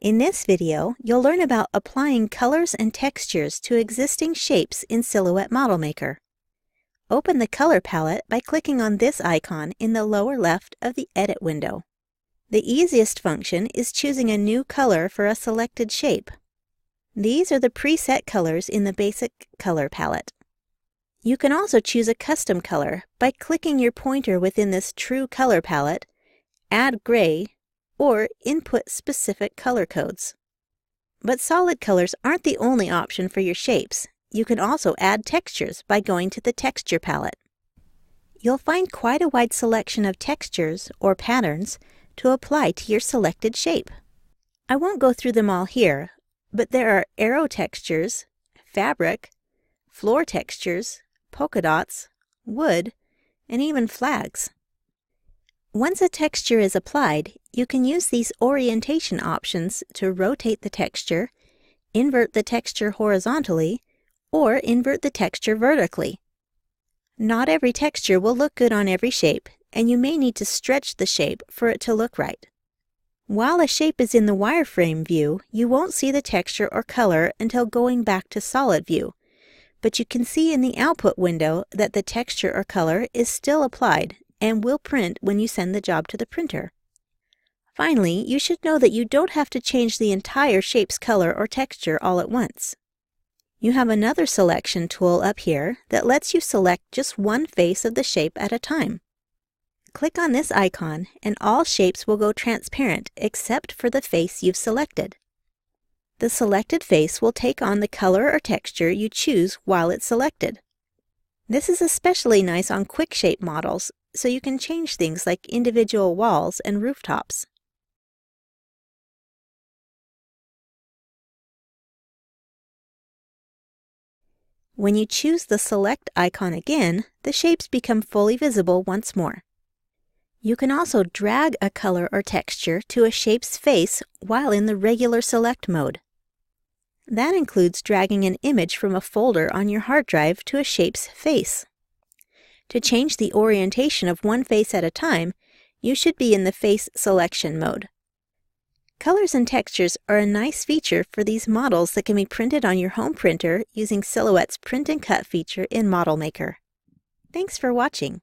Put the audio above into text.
In this video, you'll learn about applying colors and textures to existing shapes in Silhouette ModelMaker. Open the color palette by clicking on this icon in the lower left of the Edit window. The easiest function is choosing a new color for a selected shape. These are the preset colors in the basic color palette. You can also choose a custom color by clicking your pointer within this True Color palette, Add Gray, or input specific color codes. But solid colors aren't the only option for your shapes. You can also add textures by going to the Texture palette. You'll find quite a wide selection of textures or patterns to apply to your selected shape. I won't go through them all here, but there are arrow textures, fabric, floor textures, polka dots, wood, and even flags. Once a texture is applied, you can use these orientation options to rotate the texture, invert the texture horizontally, or invert the texture vertically. Not every texture will look good on every shape, and you may need to stretch the shape for it to look right. While a shape is in the Wireframe View, you won't see the texture or color until going back to Solid View, but you can see in the Output window that the texture or color is still applied and will print when you send the job to the printer. Finally, you should know that you don't have to change the entire shape's color or texture all at once. You have another selection tool up here that lets you select just one face of the shape at a time. Click on this icon and all shapes will go transparent except for the face you've selected. The selected face will take on the color or texture you choose while it's selected. This is especially nice on quick shape models, so you can change things like individual walls and rooftops. When you choose the Select icon again, the shapes become fully visible once more. You can also drag a color or texture to a shape's face while in the regular Select mode. That includes dragging an image from a folder on your hard drive to a shape's face. To change the orientation of one face at a time, you should be in the Face Selection mode. Colors and textures are a nice feature for these models that can be printed on your home printer using Silhouette's Print and Cut feature in ModelMaker. Thanks for watching.